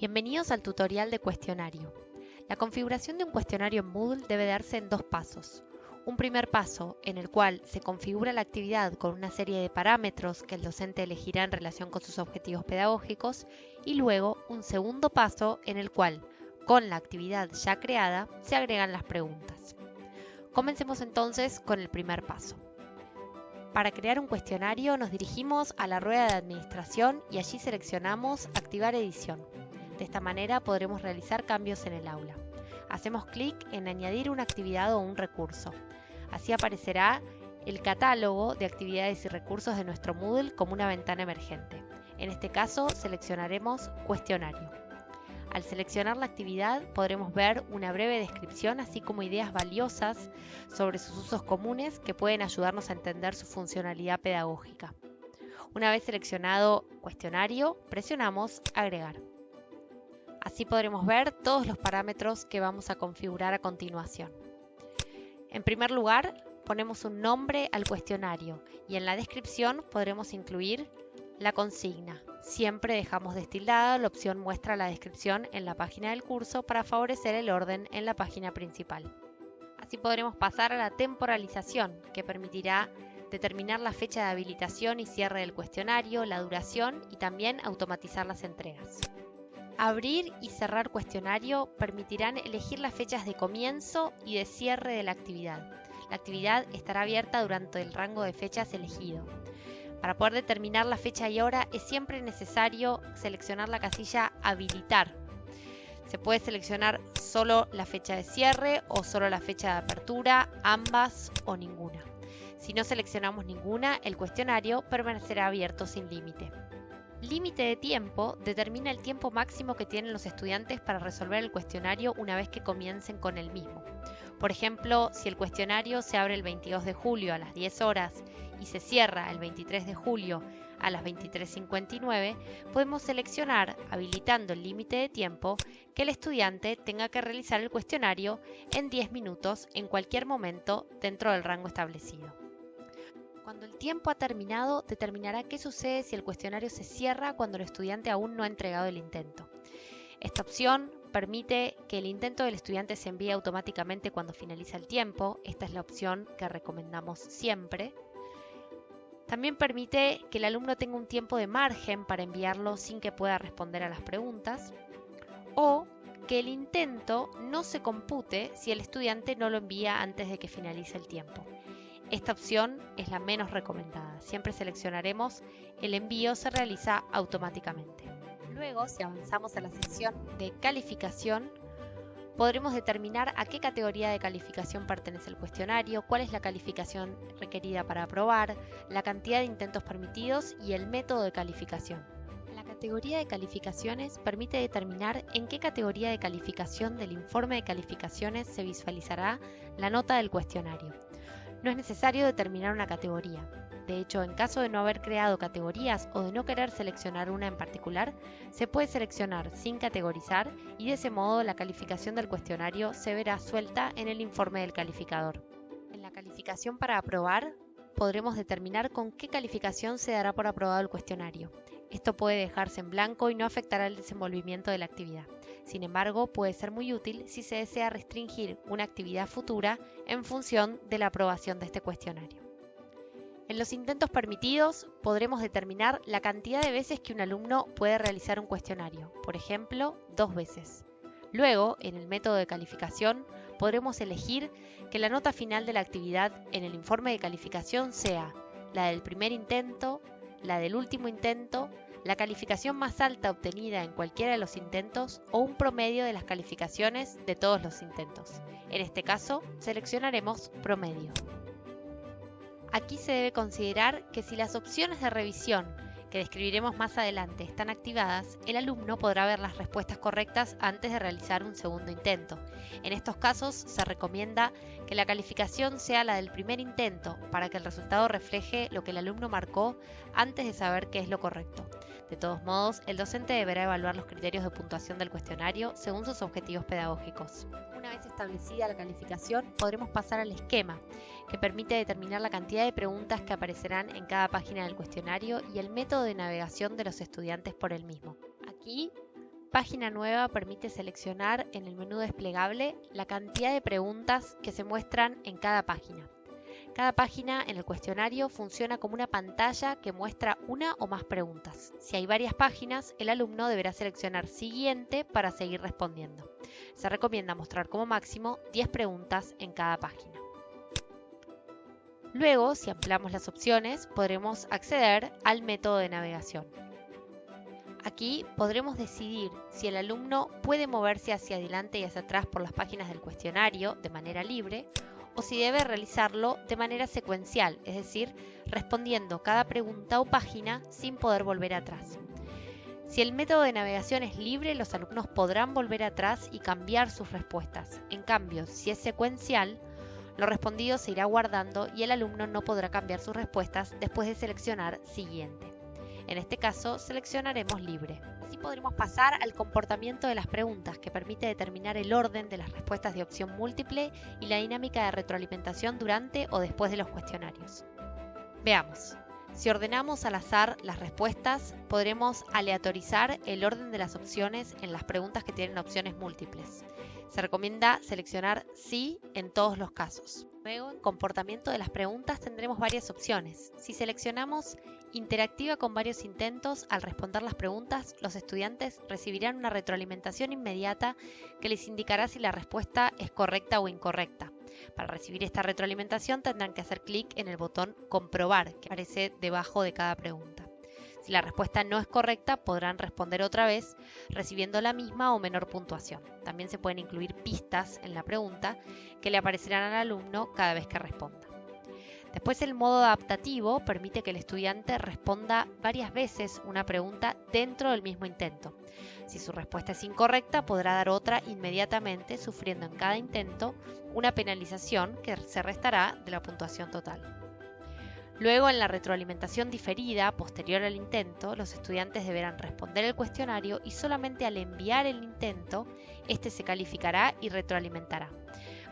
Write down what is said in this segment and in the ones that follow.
Bienvenidos al tutorial de cuestionario. La configuración de un cuestionario en Moodle debe darse en dos pasos. Un primer paso, en el cual se configura la actividad con una serie de parámetros que el docente elegirá en relación con sus objetivos pedagógicos, y luego un segundo paso, en el cual, con la actividad ya creada, se agregan las preguntas. Comencemos entonces con el primer paso. Para crear un cuestionario nos dirigimos a la rueda de administración y allí seleccionamos Activar edición. De esta manera podremos realizar cambios en el aula. Hacemos clic en Añadir una actividad o un recurso. Así aparecerá el catálogo de actividades y recursos de nuestro Moodle como una ventana emergente. En este caso seleccionaremos Cuestionario. Al seleccionar la actividad podremos ver una breve descripción así como ideas valiosas sobre sus usos comunes que pueden ayudarnos a entender su funcionalidad pedagógica. Una vez seleccionado Cuestionario, presionamos Agregar. Así podremos ver todos los parámetros que vamos a configurar a continuación. En primer lugar, ponemos un nombre al cuestionario y en la descripción podremos incluir la consigna. Siempre dejamos destildada la opción Muestra la descripción en la página del curso para favorecer el orden en la página principal. Así podremos pasar a la temporalización, que permitirá determinar la fecha de habilitación y cierre del cuestionario, la duración y también automatizar las entregas. Abrir y cerrar cuestionario permitirán elegir las fechas de comienzo y de cierre de la actividad. La actividad estará abierta durante el rango de fechas elegido. Para poder determinar la fecha y hora es siempre necesario seleccionar la casilla Habilitar. Se puede seleccionar solo la fecha de cierre o solo la fecha de apertura, ambas o ninguna. Si no seleccionamos ninguna, el cuestionario permanecerá abierto sin límite. Límite de tiempo determina el tiempo máximo que tienen los estudiantes para resolver el cuestionario una vez que comiencen con el mismo. Por ejemplo, si el cuestionario se abre el 22 de julio a las 10 horas y se cierra el 23 de julio a las 23:59, podemos seleccionar, habilitando el límite de tiempo, que el estudiante tenga que realizar el cuestionario en 10 minutos en cualquier momento dentro del rango establecido. Cuando el tiempo ha terminado, determinará qué sucede si el cuestionario se cierra cuando el estudiante aún no ha entregado el intento. Esta opción permite que el intento del estudiante se envíe automáticamente cuando finaliza el tiempo. Esta es la opción que recomendamos siempre. También permite que el alumno tenga un tiempo de margen para enviarlo sin que pueda responder a las preguntas, o que el intento no se compute si el estudiante no lo envía antes de que finalice el tiempo. Esta opción es la menos recomendada. Siempre seleccionaremos el envío se realiza automáticamente. Luego, si avanzamos a la sección de calificación, podremos determinar a qué categoría de calificación pertenece el cuestionario, cuál es la calificación requerida para aprobar, la cantidad de intentos permitidos y el método de calificación. La categoría de calificaciones permite determinar en qué categoría de calificación del informe de calificaciones se visualizará la nota del cuestionario. No es necesario determinar una categoría. De hecho, en caso de no haber creado categorías o de no querer seleccionar una en particular, se puede seleccionar sin categorizar y de ese modo la calificación del cuestionario se verá suelta en el informe del calificador. En la calificación para aprobar, podremos determinar con qué calificación se dará por aprobado el cuestionario. Esto puede dejarse en blanco y no afectará el desenvolvimiento de la actividad. Sin embargo, puede ser muy útil si se desea restringir una actividad futura en función de la aprobación de este cuestionario. En los intentos permitidos podremos determinar la cantidad de veces que un alumno puede realizar un cuestionario, por ejemplo, 2 veces. Luego, en el método de calificación, podremos elegir que la nota final de la actividad en el informe de calificación sea la del primer intento, la del último intento, la calificación más alta obtenida en cualquiera de los intentos o un promedio de las calificaciones de todos los intentos. En este caso, seleccionaremos promedio. Aquí se debe considerar que si las opciones de revisión que describiremos más adelante están activadas, el alumno podrá ver las respuestas correctas antes de realizar un segundo intento. En estos casos se recomienda que la calificación sea la del primer intento para que el resultado refleje lo que el alumno marcó antes de saber qué es lo correcto. De todos modos, el docente deberá evaluar los criterios de puntuación del cuestionario según sus objetivos pedagógicos. Una vez establecida la calificación, podremos pasar al esquema, que permite determinar la cantidad de preguntas que aparecerán en cada página del cuestionario y el método de navegación de los estudiantes por el mismo. Aquí Página nueva permite seleccionar en el menú desplegable la cantidad de preguntas que se muestran en cada página. Cada página en el cuestionario funciona como una pantalla que muestra una o más preguntas. Si hay varias páginas, el alumno deberá seleccionar Siguiente para seguir respondiendo. Se recomienda mostrar como máximo 10 preguntas en cada página. Luego, si ampliamos las opciones, podremos acceder al método de navegación. Aquí podremos decidir si el alumno puede moverse hacia adelante y hacia atrás por las páginas del cuestionario de manera libre o si debe realizarlo de manera secuencial, es decir, respondiendo cada pregunta o página sin poder volver atrás. Si el método de navegación es libre, los alumnos podrán volver atrás y cambiar sus respuestas. En cambio, si es secuencial, lo respondido se irá guardando y el alumno no podrá cambiar sus respuestas después de seleccionar Siguiente. En este caso, seleccionaremos Libre. Así podremos pasar al comportamiento de las preguntas, que permite determinar el orden de las respuestas de opción múltiple y la dinámica de retroalimentación durante o después de los cuestionarios. Veamos. Si ordenamos al azar las respuestas, podremos aleatorizar el orden de las opciones en las preguntas que tienen opciones múltiples. Se recomienda seleccionar Sí en todos los casos. Luego, en comportamiento de las preguntas tendremos varias opciones. Si seleccionamos Interactiva con varios intentos, al responder las preguntas, los estudiantes recibirán una retroalimentación inmediata que les indicará si la respuesta es correcta o incorrecta. Para recibir esta retroalimentación tendrán que hacer clic en el botón Comprobar, que aparece debajo de cada pregunta. Si la respuesta no es correcta, podrán responder otra vez, recibiendo la misma o menor puntuación. También se pueden incluir pistas en la pregunta que le aparecerán al alumno cada vez que responda. Después, el modo adaptativo permite que el estudiante responda varias veces una pregunta dentro del mismo intento. Si su respuesta es incorrecta, podrá dar otra inmediatamente, sufriendo en cada intento una penalización que se restará de la puntuación total. Luego, en la retroalimentación diferida, posterior al intento, los estudiantes deberán responder el cuestionario y solamente al enviar el intento, este se calificará y retroalimentará.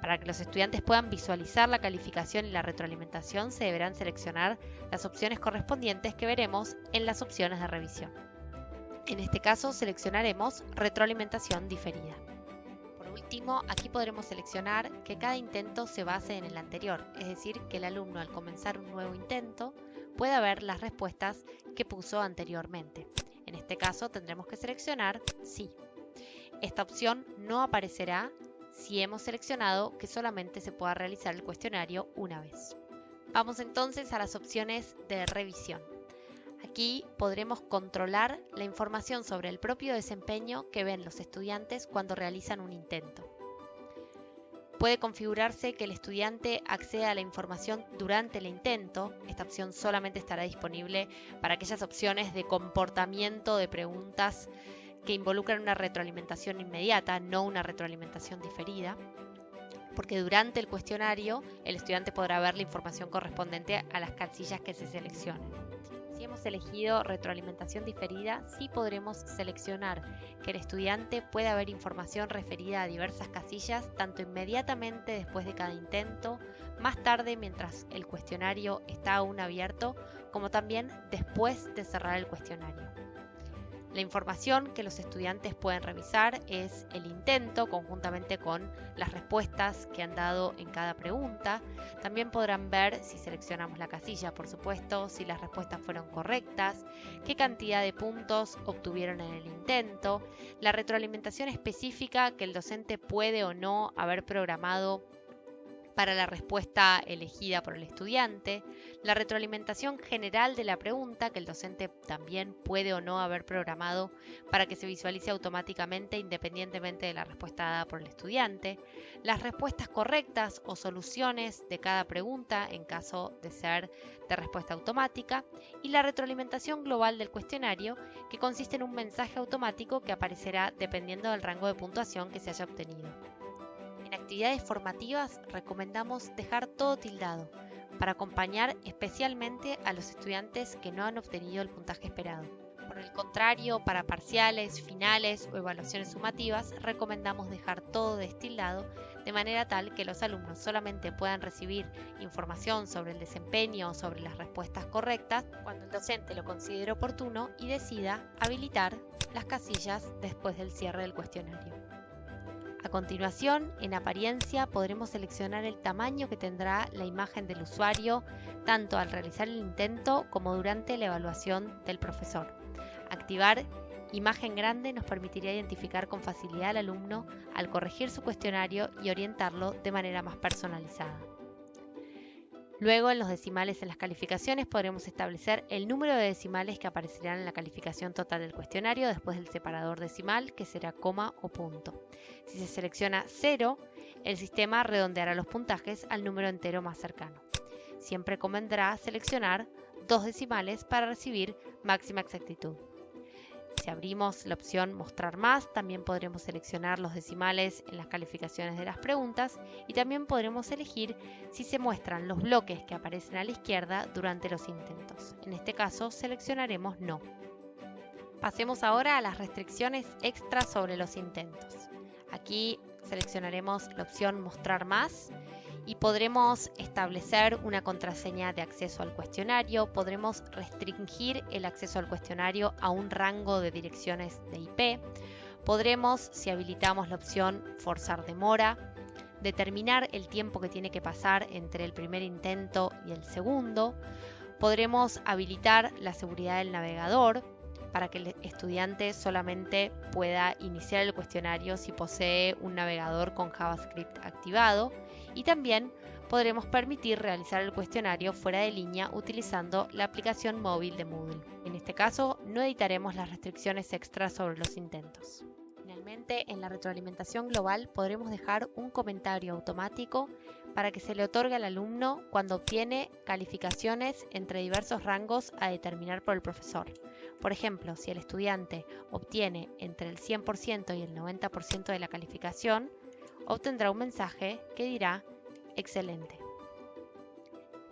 Para que los estudiantes puedan visualizar la calificación y la retroalimentación, se deberán seleccionar las opciones correspondientes que veremos en las opciones de revisión. En este caso, seleccionaremos Retroalimentación diferida. Por último, aquí podremos seleccionar que cada intento se base en el anterior, es decir, que el alumno al comenzar un nuevo intento pueda ver las respuestas que puso anteriormente. En este caso, tendremos que seleccionar Sí. Esta opción no aparecerá si hemos seleccionado que solamente se pueda realizar el cuestionario una vez. Vamos entonces a las opciones de revisión. Aquí podremos controlar la información sobre el propio desempeño que ven los estudiantes cuando realizan un intento. Puede configurarse que el estudiante acceda a la información durante el intento. Esta opción solamente estará disponible para aquellas opciones de comportamiento de preguntas que involucran una retroalimentación inmediata, no una retroalimentación diferida, porque durante el cuestionario el estudiante podrá ver la información correspondiente a las casillas que se seleccionen. Si hemos elegido retroalimentación diferida, sí podremos seleccionar que el estudiante pueda ver información referida a diversas casillas, tanto inmediatamente después de cada intento, más tarde mientras el cuestionario está aún abierto, como también después de cerrar el cuestionario. La información que los estudiantes pueden revisar es el intento conjuntamente con las respuestas que han dado en cada pregunta. También podrán ver, si seleccionamos la casilla, por supuesto, si las respuestas fueron correctas, qué cantidad de puntos obtuvieron en el intento, la retroalimentación específica que el docente puede o no haber programado para la respuesta elegida por el estudiante, la retroalimentación general de la pregunta que el docente también puede o no haber programado para que se visualice automáticamente independientemente de la respuesta dada por el estudiante, las respuestas correctas o soluciones de cada pregunta en caso de ser de respuesta automática y la retroalimentación global del cuestionario que consiste en un mensaje automático que aparecerá dependiendo del rango de puntuación que se haya obtenido. En actividades formativas recomendamos dejar todo tildado para acompañar especialmente a los estudiantes que no han obtenido el puntaje esperado. Por el contrario, para parciales, finales o evaluaciones sumativas recomendamos dejar todo destildado de manera tal que los alumnos solamente puedan recibir información sobre el desempeño o sobre las respuestas correctas cuando el docente lo considere oportuno y decida habilitar las casillas después del cierre del cuestionario. A continuación, en apariencia podremos seleccionar el tamaño que tendrá la imagen del usuario tanto al realizar el intento como durante la evaluación del profesor. Activar imagen grande nos permitirá identificar con facilidad al alumno al corregir su cuestionario y orientarlo de manera más personalizada. Luego, en los decimales en las calificaciones podremos establecer el número de decimales que aparecerán en la calificación total del cuestionario después del separador decimal, que será coma o punto. Si se selecciona 0, el sistema redondeará los puntajes al número entero más cercano. Siempre convendrá seleccionar 2 decimales para recibir máxima exactitud. Si abrimos la opción Mostrar más, también podremos seleccionar los decimales en las calificaciones de las preguntas y también podremos elegir si se muestran los bloques que aparecen a la izquierda durante los intentos. En este caso, seleccionaremos No. Pasemos ahora a las restricciones extra sobre los intentos. Aquí seleccionaremos la opción Mostrar más y podremos establecer una contraseña de acceso al cuestionario, podremos restringir el acceso al cuestionario a un rango de direcciones de IP, podremos, si habilitamos la opción Forzar demora, determinar el tiempo que tiene que pasar entre el primer intento y el segundo, podremos habilitar la seguridad del navegador para que el estudiante solamente pueda iniciar el cuestionario si posee un navegador con JavaScript activado, y también podremos permitir realizar el cuestionario fuera de línea utilizando la aplicación móvil de Moodle. En este caso, no editaremos las restricciones extras sobre los intentos. Finalmente, en la retroalimentación global podremos dejar un comentario automático para que se le otorgue al alumno cuando obtiene calificaciones entre diversos rangos a determinar por el profesor. Por ejemplo, si el estudiante obtiene entre el 100% y el 90% de la calificación, obtendrá un mensaje que dirá excelente.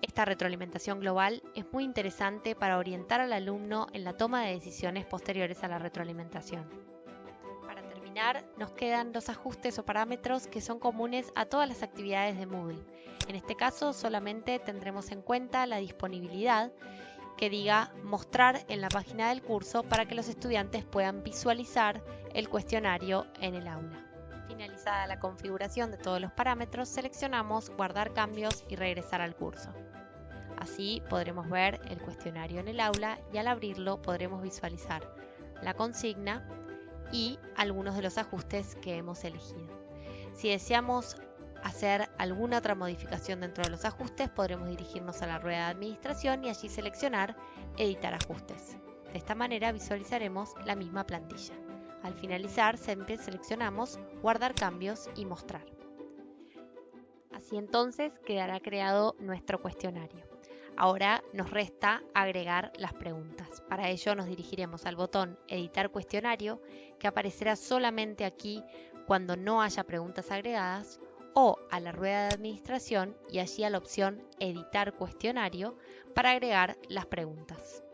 Esta retroalimentación global es muy interesante para orientar al alumno en la toma de decisiones posteriores a la retroalimentación. Para terminar, nos quedan los ajustes o parámetros que son comunes a todas las actividades de Moodle. En este caso, solamente tendremos en cuenta la disponibilidad que diga mostrar en la página del curso para que los estudiantes puedan visualizar el cuestionario en el aula. Finalizada la configuración de todos los parámetros, seleccionamos Guardar cambios y regresar al curso. Así podremos ver el cuestionario en el aula y al abrirlo podremos visualizar la consigna y algunos de los ajustes que hemos elegido. Si deseamos hacer alguna otra modificación dentro de los ajustes, podremos dirigirnos a la rueda de administración y allí seleccionar Editar ajustes. De esta manera visualizaremos la misma plantilla. Al finalizar, siempre seleccionamos Guardar cambios y Mostrar. Así entonces quedará creado nuestro cuestionario. Ahora nos resta agregar las preguntas. Para ello nos dirigiremos al botón Editar cuestionario, que aparecerá solamente aquí cuando no haya preguntas agregadas, o a la rueda de administración y allí a la opción Editar cuestionario para agregar las preguntas.